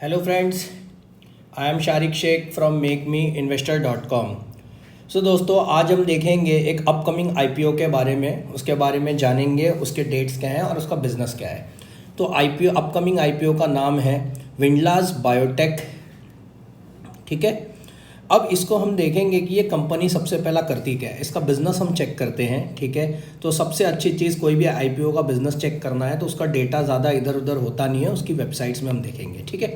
Hello friends, I am Sharik Sheikh from MakeMeInvestor.com। सो दोस्तों, आज हम देखेंगे एक अपकमिंग IPO के बारे में, उसके बारे में जानेंगे, उसके डेट्स क्या हैं और उसका बिजनेस क्या है। तो अपकमिंग IPO का नाम है विंडलाज बायोटेक। ठीक है, अब इसको हम देखेंगे कि ये कंपनी सबसे पहला करती क्या है, इसका बिज़नेस हम चेक करते हैं। ठीक है, तो सबसे अच्छी चीज़ कोई भी IPO का बिज़नेस चेक करना है तो उसका डेटा ज़्यादा इधर उधर होता नहीं है, उसकी वेबसाइट्स में हम देखेंगे। ठीक है,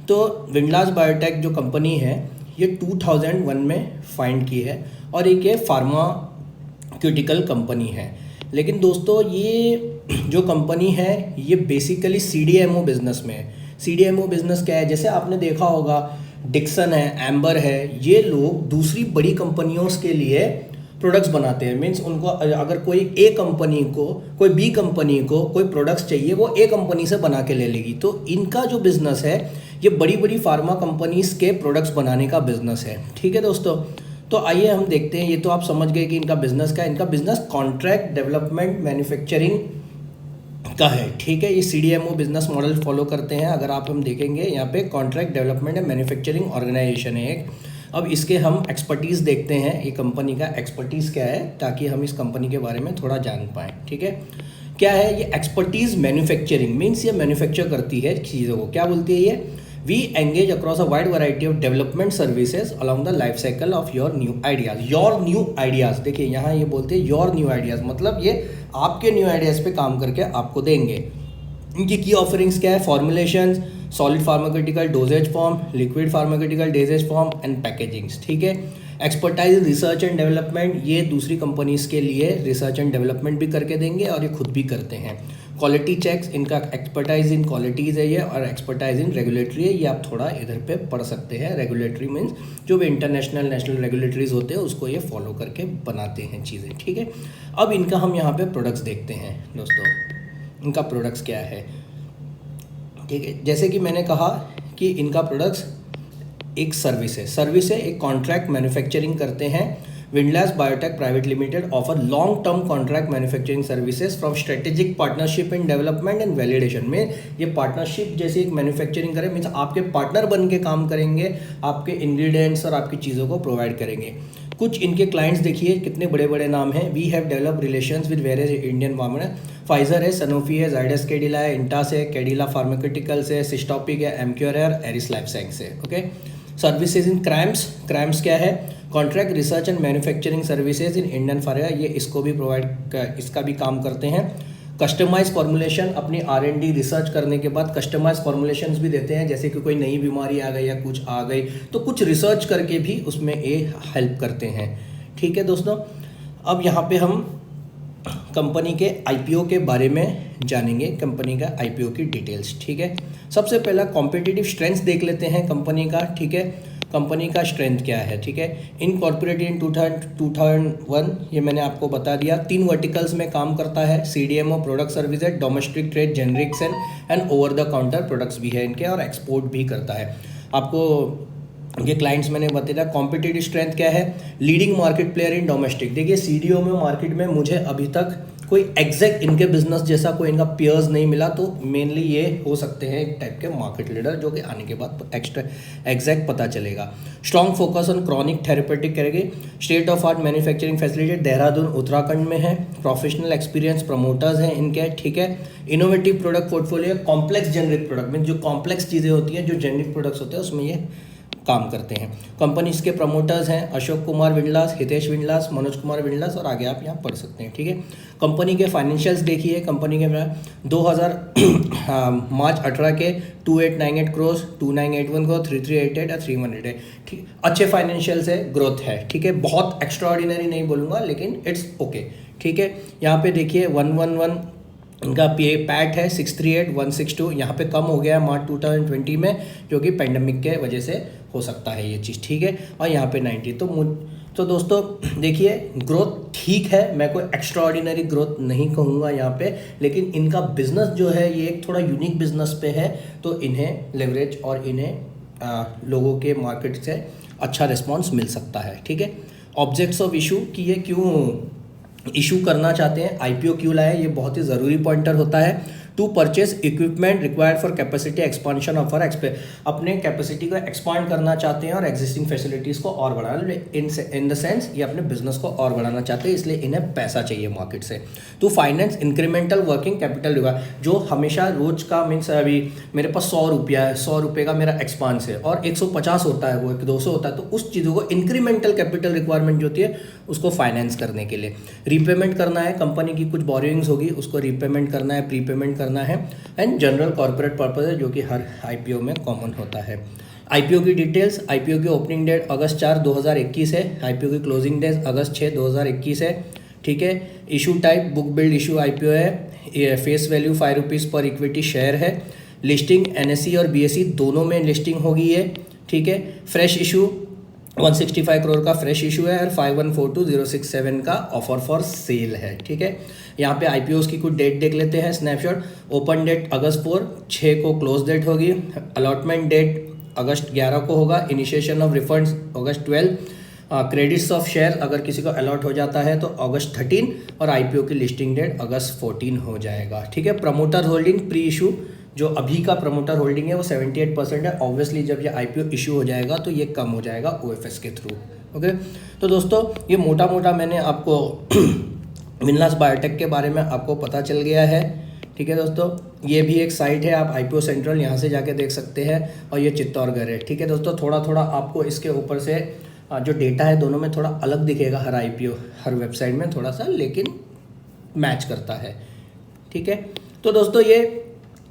तो विंडलाज बायोटेक जो कंपनी है ये 2001 में फाइंड की है और एक ये फार्माक्यूटिकल कंपनी है। लेकिन दोस्तों, ये जो कंपनी है ये बेसिकली CDMO बिज़नेस में है। CDMO बिज़नेस क्या है, जैसे आपने देखा होगा डिक्सन है, एम्बर है, ये लोग दूसरी बड़ी कंपनियों के लिए प्रोडक्ट्स बनाते हैं। मीन्स उनको अगर कोई A कंपनी को, कोई B कंपनी को कोई प्रोडक्ट्स चाहिए, वो A कंपनी से बना के ले लेगी। तो इनका जो बिज़नेस है ये बड़ी बड़ी फार्मा कंपनीज के प्रोडक्ट्स बनाने का बिज़नेस है। ठीक है दोस्तों, तो आइए हम देखते हैं। ये तो आप समझ गए कि इनका बिज़नेस क्या है। इनका बिज़नेस कॉन्ट्रैक्ट डेवलपमेंट मैन्युफैक्चरिंग का है। ठीक है, ये CDMO बिजनेस मॉडल फॉलो करते हैं। अगर हम देखेंगे यहाँ पे contract development and manufacturing organisation है एक। अब इसके हम एक्सपर्टीज़ देखते हैं, ये कंपनी का एक्सपर्टीज़ क्या है, ताकि हम इस कंपनी के बारे में थोड़ा जान पाएँ। ठीक है, क्या है ये एक्सपर्टीज़ मैन्युफैक्चरिंग, मीन्स ये मैन्युफैक्चर करती है चीज़ों को। क्या बोलती है ये, we engage across a wide variety of development services along the life cycle of your new ideas. Your new ideas, देखिए यहाँ ये बोलते हैं योर न्यू आइडियाज़, मतलब ये आपके न्यू आइडियाज़ पे काम करके आपको देंगे। इनकी की ऑफरिंग्स क्या है, formulations, solid pharmaceutical doses form, liquid pharmaceutical doses form and packagings. ठीक है, एक्सपर्टाइज रिसर्च एंड डेवलपमेंट, ये दूसरी कंपनीज के लिए रिसर्च एंड डेवलपमेंट भी करके देंगे और ये खुद भी करते हैं। क्वालिटी चेक्स, इनका एक्सपर्टाइज इन क्वालिटीज़ है ये, और एक्सपर्टाइज इन रेगुलेटरी है। ये आप थोड़ा इधर पे पढ़ सकते हैं। रेगुलेटरी मीन्स जो भी इंटरनेशनल नेशनल रेगुलेटरीज होते हैं उसको ये फॉलो करके बनाते हैं चीज़ें। ठीक है, अब इनका हम यहाँ पे प्रोडक्ट्स देखते हैं दोस्तों, इनका प्रोडक्ट्स क्या है। ठीक है, जैसे कि मैंने कहा कि इनका प्रोडक्ट्स एक सर्विस है, एक कॉन्ट्रैक्ट मैन्युफैक्चरिंग करते हैं। Windlas biotech private limited offer long term contract manufacturing services from strategic partnership in development and validation. में ये पार्टनरशिप जैसे एक मैन्युफैक्चरिंग करें, मीन्स आपके पार्टनर बन के काम करेंगे, आपके इंग्रेडिएंट्स और आपकी चीज़ों को प्रोवाइड करेंगे। कुछ इनके क्लाइंट्स देखिए कितने बड़े बड़े नाम हैं। We have develop relations with various Indian pharma, Pfizer है, सनोफी है, जाइडस कैडिला है, इंटास है, कैडिला फार्मास्यूटिकल्स है, सिस्टॉपिक है, एमक्योर है, एरिस लाइफ साइंस है। ओके, सर्विसेज इन क्राइम्स क्या है, contract research and manufacturing services in Indian pharma, ये इसको भी इसका भी काम करते हैं। कस्टमाइज फॉर्मुलेशन, अपनी R&D रिसर्च करने के बाद कस्टमाइज फॉर्मुलेशंस भी देते हैं, जैसे कि कोई नई बीमारी आ गई या कुछ आ गई तो कुछ रिसर्च करके भी उसमें ये हेल्प करते हैं। ठीक है दोस्तों, अब यहाँ पे हम कंपनी के IPO के बारे में जानेंगे, कंपनी का IPO की डिटेल्स। ठीक है, सबसे पहला कॉम्पिटिटिव स्ट्रेंथ देख लेते हैं कंपनी का। ठीक है, कंपनी का स्ट्रेंथ क्या है। ठीक है, इनकॉर्पोरेटेड इन 2001, ये मैंने आपको बता दिया। 3 वर्टिकल्स में काम करता है, CDMO, product services, domestic trade, generics and over the counter products भी है इनके, और एक्सपोर्ट भी करता है। आपको ये क्लाइंट्स मैंने बताया। कॉम्पिटिटिव स्ट्रेंथ क्या है, leading market player in domestic. देखिए CDMO मार्केट में मुझे अभी तक कोई एग्जैक्ट इनके बिजनेस जैसा कोई इनका पियर्स नहीं मिला, तो मेनली ये हो सकते हैं एक टाइप के मार्केट लीडर, जो कि आने के बाद एक्स्ट्रा एग्जैक्ट पता चलेगा। Strong focus on chronic therapeutic करेंगे। State of art manufacturing facility Dehradun Uttarakhand में है। प्रोफेशनल एक्सपीरियंस प्रमोटर्स हैं इनके। ठीक है, innovative product portfolio, complex generic product में जो कॉम्प्लेक्स चीज़ें होती हैं, जो जेनरिक प्रोडक्ट्स होते हैं उसमें ये काम करते हैं। कंपनी इसके प्रमोटर्स हैं अशोक कुमार विंडलास, हितेश विंडलास, मनोज कुमार विंडलास, और आगे आप यहाँ पढ़ सकते हैं। ठीक है, कंपनी के फाइनेंशियल्स देखिए। कंपनी के 2000 मार्च 18 के 2898 करोड़, 2981 करोड़, 3388 और 3188। ठीक, अच्छे फाइनेंशियल्स है, ग्रोथ है। ठीक है, बहुत एक्स्ट्राऑर्डिनरी नहीं बोलूँगा, लेकिन इट्स ओके। ठीक है, यहाँ पे देखिए 111 इनका पैट है, 638162, यहाँ पे कम हो गया है मार्च 2020 में, जो कि पेंडेमिक के वजह से हो सकता है ये चीज़। ठीक है, और यहाँ पे 90। तो दोस्तों देखिए ग्रोथ ठीक है, मैं कोई एक्स्ट्राऑर्डिनरी ग्रोथ नहीं कहूँगा यहाँ पे, लेकिन इनका बिजनेस जो है ये एक थोड़ा यूनिक बिजनेस पे है, तो इन्हें लेवरेज और इन्हें लोगों के मार्केट से अच्छा रिस्पॉन्स मिल सकता है। ठीक है, ऑब्जेक्ट्स ऑफ इशू कि ये क्यों इशू करना चाहते हैं, IPO क्यों लाए, ये बहुत ही ज़रूरी पॉइंटर होता है। To purchase equipment required for capacity expansion of अपने कैपेसिटी को एक्सपांड करना चाहते हैं और एग्जिस्टिंग फैसिलिटीज़ को और बढ़ाना, इन द सेंस ये अपने बिजनेस को और बढ़ाना चाहते हैं, इसलिए इन्हें पैसा चाहिए मार्केट से। To finance incremental working capital required, जो हमेशा रोज का मीन्स अभी मेरे पास 100 रुपया है, 100 रुपये का मेरा एक्सपांस है और 150 होता है, वो 200 होता है, तो उस चीज़ों को इंक्रीमेंटल कैपिटल रिक्वायरमेंट जो होती है उसको फाइनेंस करने के लिए रीपेमेंट करना है, कंपनी की कुछ बोरिंग्स होगी उसको रीपेमेंट करना है, प्रीपेमेंट करना है, एंड जनरल कॉर्पोरेट पर्पज है जो कि हर आईपीओ में कॉमन होता है। आईपीओ की डिटेल्स, आईपीओ की ओपनिंग डेट अगस्त 4, 2021 है, आईपीओ की क्लोजिंग डेट अगस्त 6, 2021 है, ठीक है। Issue type book build issue IPO है, फेस वैल्यू 5 रुपीज़ पर इक्विटी शेयर है, लिस्टिंग एनएसई और बीएसई दोनों में लिस्टिंग होगी है, ठीक है। फ्रेश इशू 165 करोड़ का फ्रेश इशू है और 5142,067 का ऑफर फॉर सेल है, ठीक है। यहाँ पे आईपीओस की कुछ डेट देख लेते हैं स्नैपशॉट। ओपन डेट अगस्त 4, 6 को क्लोज डेट होगी, अलॉटमेंट डेट अगस्त 11 को होगा, initiation of refunds August 12, credits of share अगर किसी को अलॉट हो जाता है तो अगस्त 13 और आईपीओ की लिस्टिंग डेट अगस्त 14 हो जाएगा, ठीक है। प्रमोटर होल्डिंग प्री इशू, जो अभी का प्रमोटर होल्डिंग है वो 78% है, ऑब्वियसली जब ये आईपीओ इशू हो जाएगा तो ये कम हो जाएगा ओएफएस के थ्रू, ओके। तो दोस्तों ये मोटा मोटा मैंने आपको मिनलास बायोटेक के बारे में आपको पता चल गया है, ठीक है दोस्तों। ये भी एक साइट है, आप आईपीओ सेंट्रल यहाँ से जाके देख सकते हैं, और ये चित्तौड़गढ़ है, ठीक है दोस्तों। थोड़ा थोड़ा आपको इसके ऊपर से जो डेटा है दोनों में थोड़ा अलग दिखेगा, हर आईपीओ हर वेबसाइट में थोड़ा सा, लेकिन मैच करता है, ठीक है। तो दोस्तों ये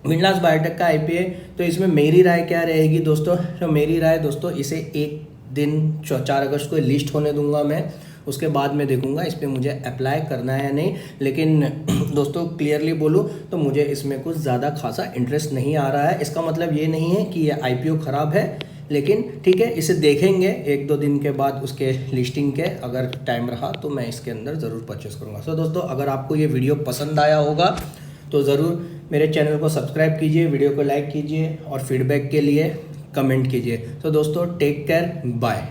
मिनलास बायोटेक का आईपीओ, तो इसमें मेरी राय क्या रहेगी दोस्तों, तो मेरी राय दोस्तों इसे एक दिन 4 अगस्त को लिस्ट होने दूंगा मैं, उसके बाद मैं देखूंगा इस पर मुझे अप्लाई करना है या नहीं। लेकिन दोस्तों क्लियरली बोलूँ तो मुझे इसमें कुछ ज़्यादा खासा इंटरेस्ट नहीं आ रहा है। इसका मतलब ये नहीं है कि ये आईपीओ ख़राब है, लेकिन ठीक है इसे देखेंगे 1-2 दिन के बाद उसके लिस्टिंग के, अगर टाइम रहा तो मैं इसके अंदर ज़रूर परचेस करूँगा। सो दोस्तों अगर आपको ये वीडियो पसंद आया होगा तो ज़रूर मेरे चैनल को सब्सक्राइब कीजिए, वीडियो को लाइक कीजिए और फीडबैक के लिए कमेंट कीजिए। तो दोस्तों टेक केयर, बाय।